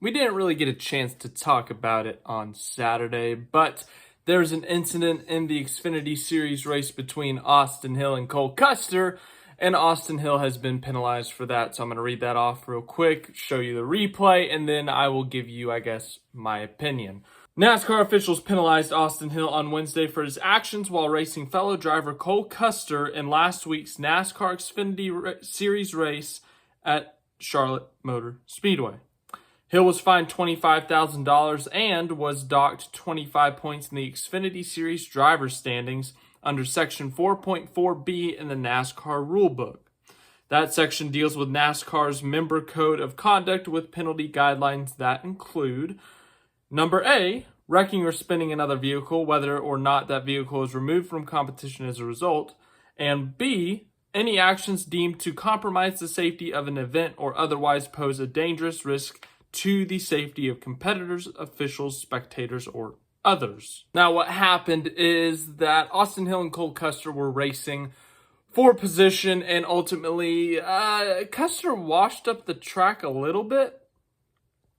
We didn't really get a chance to talk about it on Saturday, but there's an incident in the Xfinity Series race between Austin Hill and Cole Custer, and Austin Hill has been penalized for that. So I'm going to read that off real quick, show you the replay, and then I will give you, my opinion. NASCAR officials penalized Austin Hill on Wednesday for his actions while racing fellow driver Cole Custer in last week's NASCAR Xfinity Series race at Charlotte Motor Speedway. Hill was fined $25,000 and was docked 25 points in the Xfinity Series driver's standings under Section 4.4B in the NASCAR rulebook. That section deals with NASCAR's member code of conduct with penalty guidelines that include number A, wrecking or spinning another vehicle, whether or not that vehicle is removed from competition as a result, and B, any actions deemed to compromise the safety of an event or otherwise pose a dangerous risk to the safety of competitors, officials, spectators, or others. Now, what happened is that Austin Hill and Cole Custer were racing for position, and ultimately, Custer washed up the track a little bit,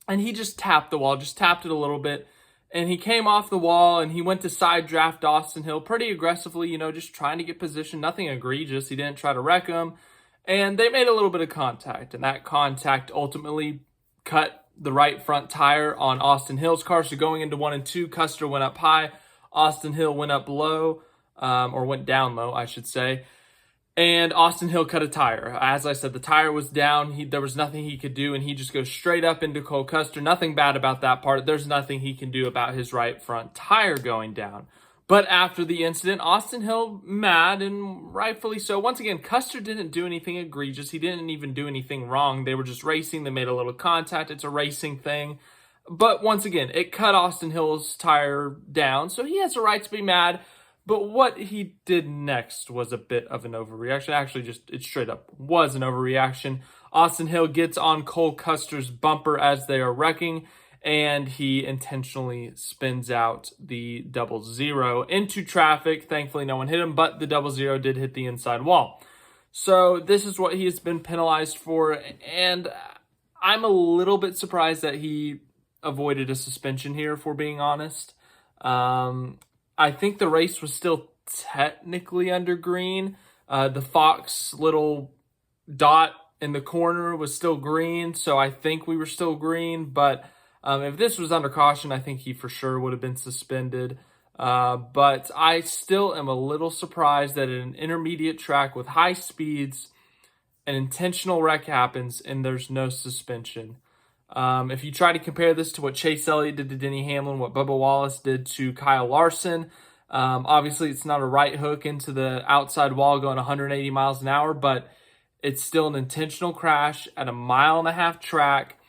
and he just tapped the wall, just tapped it a little bit, and he came off the wall, and he went to side draft Austin Hill pretty aggressively, just trying to get position, nothing egregious. He didn't try to wreck him, and they made a little bit of contact, and that contact ultimately cut the right front tire on Austin Hill's car. So going into 1 and 2, Custer went up high, Austin Hill went up low, or went down low, I should say. And Austin Hill cut a tire. As I said, the tire was down. There was nothing he could do, and he just goes straight up into Cole Custer. Nothing bad about that part. There's nothing he can do about his right front tire going down. But after the incident, Austin Hill mad, and rightfully so. Once again, Custer didn't do anything egregious. He didn't even do anything wrong. They were just racing. They made a little contact. It's a racing thing. But once again, it cut Austin Hill's tire down, so he has a right to be mad. But what he did next was a bit of an overreaction. Actually, it straight up was an overreaction. Austin Hill gets on Cole Custer's bumper as they are wrecking, and he intentionally spins out the 00 into traffic. Thankfully, no one hit him, but the 00 did hit the inside wall. So this is what he has been penalized for, and I'm a little bit surprised that he avoided a suspension here, if we're being honest. I think the race was still technically under green. The Fox little dot in the corner was still green, so I think we were still green. But if this was under caution, I think he for sure would have been suspended. But I still am a little surprised that at an intermediate track with high speeds, an intentional wreck happens and there's no suspension. If you try to compare this to what Chase Elliott did to Denny Hamlin, what Bubba Wallace did to Kyle Larson, obviously it's not a right hook into the outside wall going 180 miles an hour, but it's still an intentional crash at a 1.5 mile track,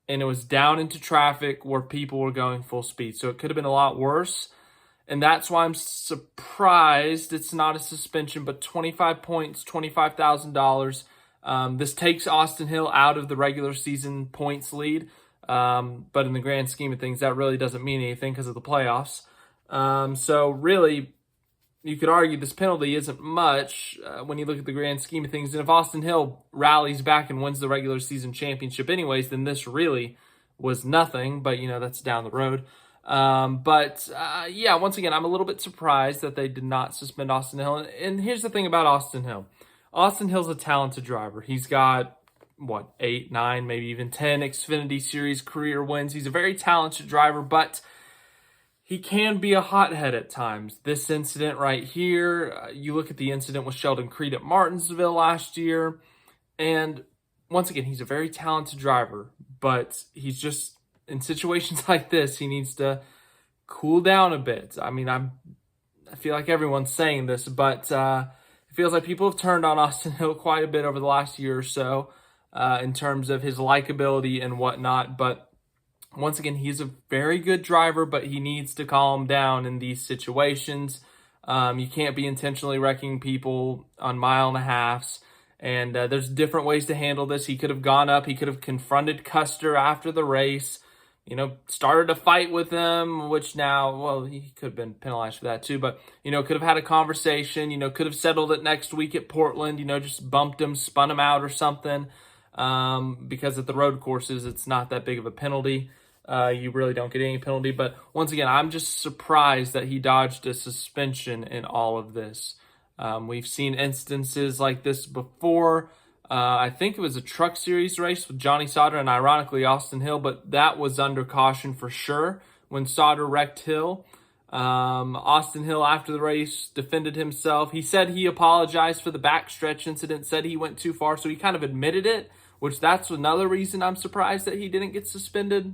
and it was down into traffic where people were going full speed. So it could have been a lot worse, and that's why I'm surprised it's not a suspension, but 25 points, $25,000. This takes Austin Hill out of the regular season points lead, but in the grand scheme of things, that really doesn't mean anything because of the playoffs. So really, you could argue this penalty isn't much when you look at the grand scheme of things. And if Austin Hill rallies back and wins the regular season championship anyways, then this really was nothing, but that's down the road. Once again, I'm a little bit surprised that they did not suspend Austin Hill. And here's the thing about Austin Hill. Austin Hill's a talented driver. He's got, 8, 9, maybe even 10 Xfinity Series career wins. He's a very talented driver, but he can be a hothead at times. This incident right here, you look at the incident with Sheldon Creed at Martinsville last year, and once again, he's a very talented driver, but he's just, in situations like this, he needs to cool down a bit. I mean, I feel like everyone's saying this, but it feels like people have turned on Austin Hill quite a bit over the last year or so in terms of his likability and whatnot. But once again, he's a very good driver, but he needs to calm down in these situations. You can't be intentionally wrecking people on 1.5 miles. And there's different ways to handle this. He could have gone up. He could have confronted Custer after the race. Started a fight with him, which now, he could have been penalized for that too, but, could have had a conversation, could have settled it next week at Portland, just bumped him, spun him out or something. because at the road courses, it's not that big of a penalty. You really don't get any penalty. But once again, I'm just surprised that he dodged a suspension in all of this. We've seen instances like this before. I think it was a Truck Series race with Johnny Sauter and ironically Austin Hill, but that was under caution for sure when Sauter wrecked Hill. Austin Hill, after the race, defended himself. He said he apologized for the backstretch incident, said he went too far, so he kind of admitted it, which that's another reason I'm surprised that he didn't get suspended.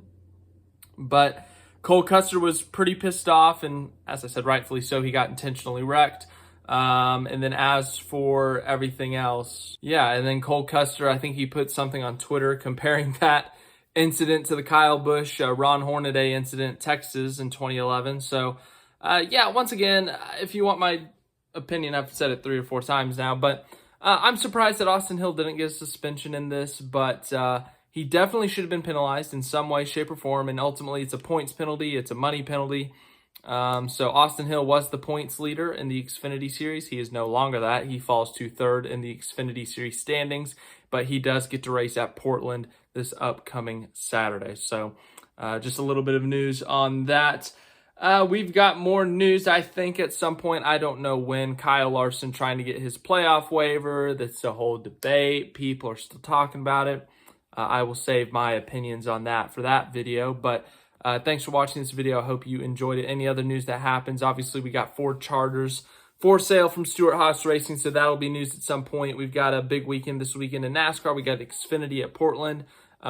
But Cole Custer was pretty pissed off, and as I said, rightfully so, he got intentionally wrecked. And then as for everything else, and then Cole Custer, I think he put something on Twitter comparing that incident to the Kyle Busch, Ron Hornaday incident, Texas in 2011. So, once again, if you want my opinion, I've said it 3 or 4 times now, but I'm surprised that Austin Hill didn't get a suspension in this, but he definitely should have been penalized in some way, shape, or form, and ultimately it's a points penalty, it's a money penalty. So Austin Hill was the points leader in the Xfinity Series. He is no longer that. He falls to 3rd in the Xfinity Series standings, but he does get to race at Portland this upcoming Saturday. So just a little bit of news on that. We've got more news, I think, at some point. I don't know when. Kyle Larson trying to get his playoff waiver. That's a whole debate. People are still talking about it. I will save my opinions on that for that video, but thanks for watching this video. I hope you enjoyed it. Any other news that happens, obviously we got Ford Chargers for sale from Stewart-Haas Racing, so that'll be news at some point. We've got a big weekend this weekend in NASCAR. We got Xfinity at Portland.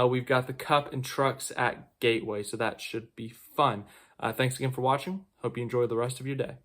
We've got the Cup and Trucks at Gateway, so that should be fun. Thanks again for watching. Hope you enjoy the rest of your day.